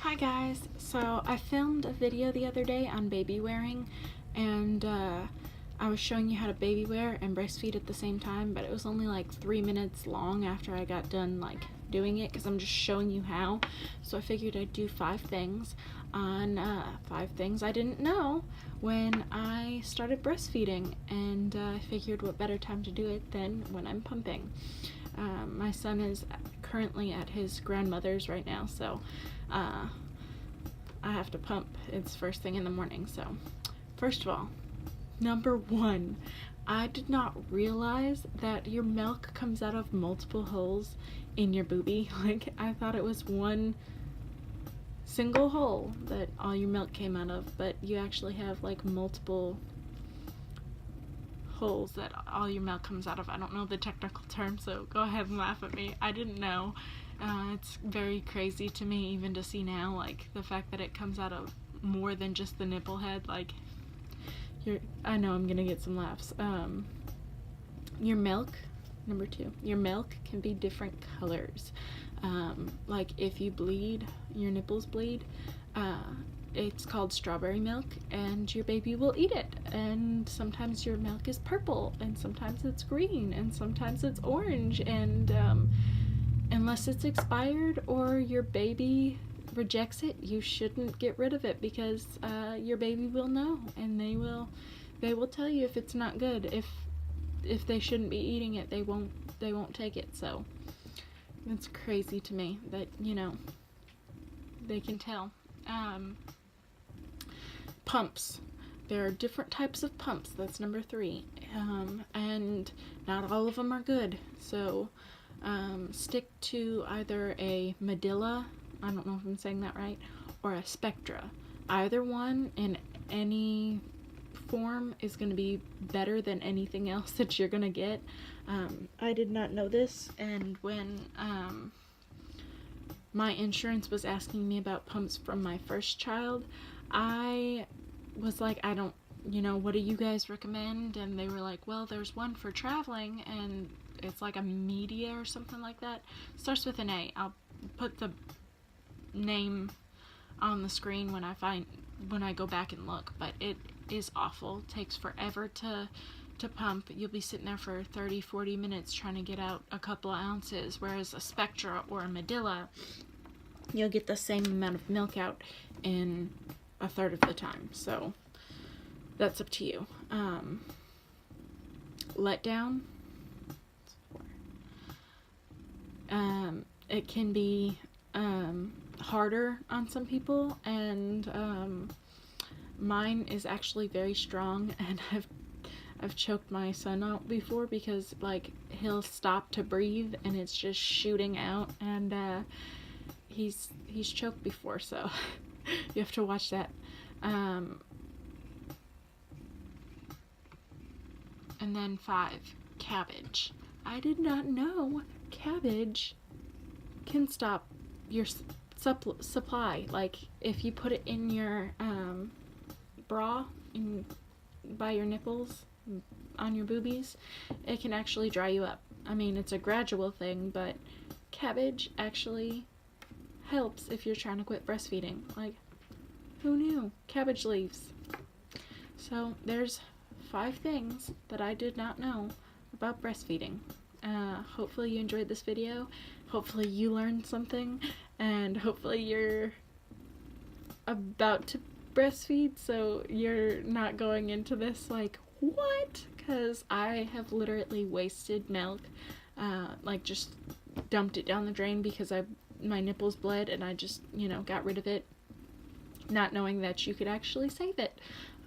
Hi guys, so I filmed a video the other day on baby wearing, and I was showing you how to baby wear and breastfeed at the same time, but it was only like 3 minutes long after I got done like doing it because I'm just showing you how. So I figured I'd do 5 things on 5 things I didn't know when I started breastfeeding, and I figured what better time to do it than when I'm pumping. My son is currently at his grandmother's right now, so I have to pump. It's first thing in the morning. So first of all, number 1, I did not realize that your milk comes out of multiple holes in your boobie. Like, I thought it was one single hole that all your milk came out of, but you actually have like multiple holes that all your milk comes out of. I don't know the technical term, so go ahead and laugh at me. I didn't know. It's very crazy to me even to see now, like the fact that it comes out of more than just the nipple head. Like, I know I'm gonna get some laughs. Your milk, number 2, your milk can be different colors. Like if you bleed, your nipples bleed, it's called strawberry milk, and your baby will eat it. And sometimes your milk is purple, and sometimes it's green, and sometimes it's orange, and unless it's expired or your baby rejects it, you shouldn't get rid of it, because your baby will know, and they will tell you if it's not good. If they shouldn't be eating it, they won't take it. So it's crazy to me that, you know, they can tell. Pumps. There are different types of pumps. That's number 3. And not all of them are good. So stick to either a Medilla, I don't know if I'm saying that right, or a Spectra. Either one in any form is going to be better than anything else that you're going to get. I did not know this, and when my insurance was asking me about pumps from my first child, I was like, I don't, what do you guys recommend? And they were like, well, there's one for traveling, and it's like a media or something like that. Starts with an A. I'll put the name on the screen when I go back and look, but it is awful. It takes forever to pump. You'll be sitting there for 30-40 minutes trying to get out a couple of ounces, whereas a Spectra or a Medilla, you'll get the same amount of milk out in a third of the time. So that's up to you. Letdown. It can be harder on some people, and mine is actually very strong, and I've choked my son out before because, like, he'll stop to breathe and it's just shooting out, and he's choked before, so you have to watch that. And then 5, cabbage. I did not know cabbage can stop your supply. Like, if you put it in your bra by your nipples, on your boobies, it can actually dry you up. I mean, it's a gradual thing, but cabbage actually helps if you're trying to quit breastfeeding. Like, who knew? Cabbage leaves. So there's 5 things that I did not know about breastfeeding. Hopefully you enjoyed this video. Hopefully you learned something, and hopefully you're about to breastfeed, so you're not going into this like, what? Because I have literally wasted milk, like just dumped it down the drain because my nipples bled, and I just, got rid of it, not knowing that you could actually save it.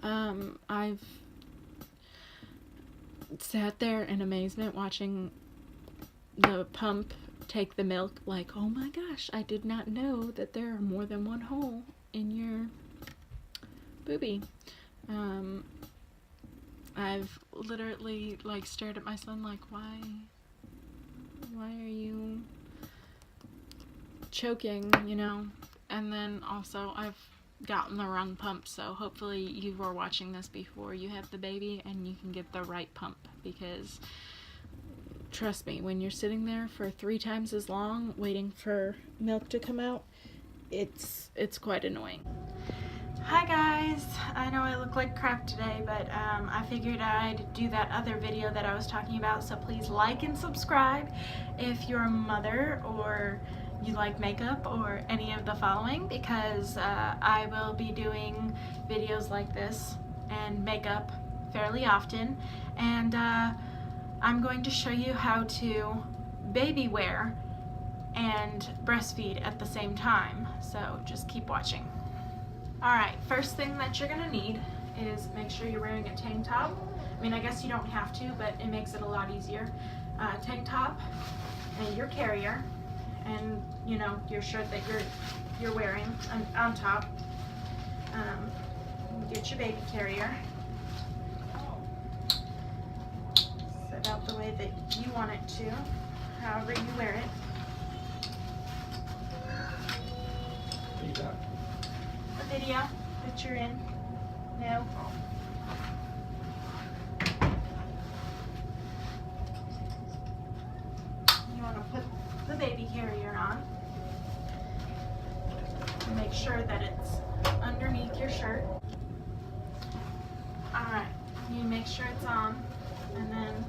I've sat there in amazement watching the pump take the milk, like, oh my gosh, I did not know that there are more than one hole in your boobie. I've literally, like, stared at my son like, why are you choking, And then also I've gotten the wrong pump, so hopefully you were watching this before you have the baby and you can get the right pump, because trust me, when you're sitting there for 3 times as long waiting for milk to come out, it's quite annoying. Hi guys, I know I look like crap today, but I figured I'd do that other video that I was talking about, so please like and subscribe if you're a mother or you like makeup or any of the following, because I will be doing videos like this and makeup fairly often, and I'm going to show you how to baby wear and breastfeed at the same time, so just keep watching. Alright, first thing that you're going to need is make sure you're wearing a tank top. I mean, I guess you don't have to, but it makes it a lot easier. Tank top and your carrier, and you know, your shirt that you're wearing on top. Get your baby carrier. Set out the way that you want it to, however you wear it. A video that you're in. No. You want to put the baby carrier on. And make sure that it's underneath your shirt. Alright, you make sure it's on, and then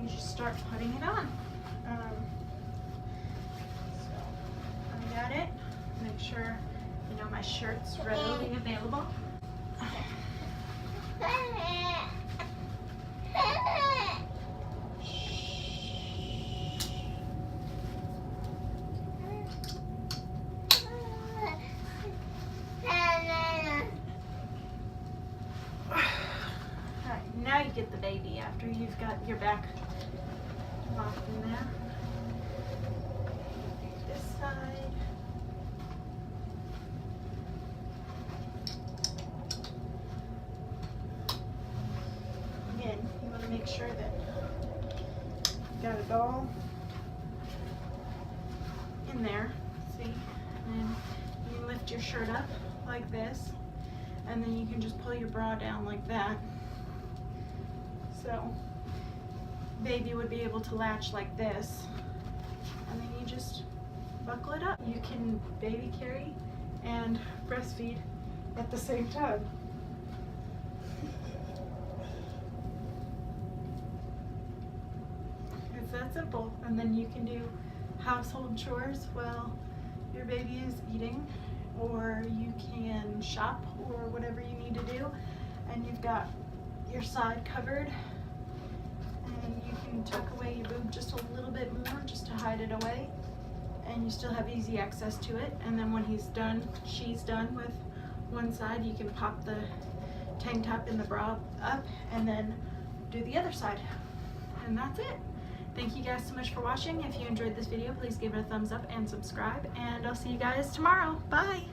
you just start putting it on. So I got it. Make sure you know my shirt's readily available. Alright, now you get the baby after you've got your back locked in there. This side. Again, you want to make sure that you've got it all in there. See? And then you can lift your shirt up like this, and then you can just pull your bra down like that. So baby would be able to latch like this, and then you just buckle it up. You can baby carry and breastfeed at the same time. It's that simple. And then you can do household chores while your baby is eating, or you can shop or whatever you need to do, and you've got your side covered, and you can tuck away your boob just a little bit more just to hide it away, and you still have easy access to it. And then when he's done, she's done with one side, you can pop the tank top in the bra up and then do the other side, and that's it. Thank you guys so much for watching. If you enjoyed this video, please give it a thumbs up and subscribe, and I'll see you guys tomorrow. Bye!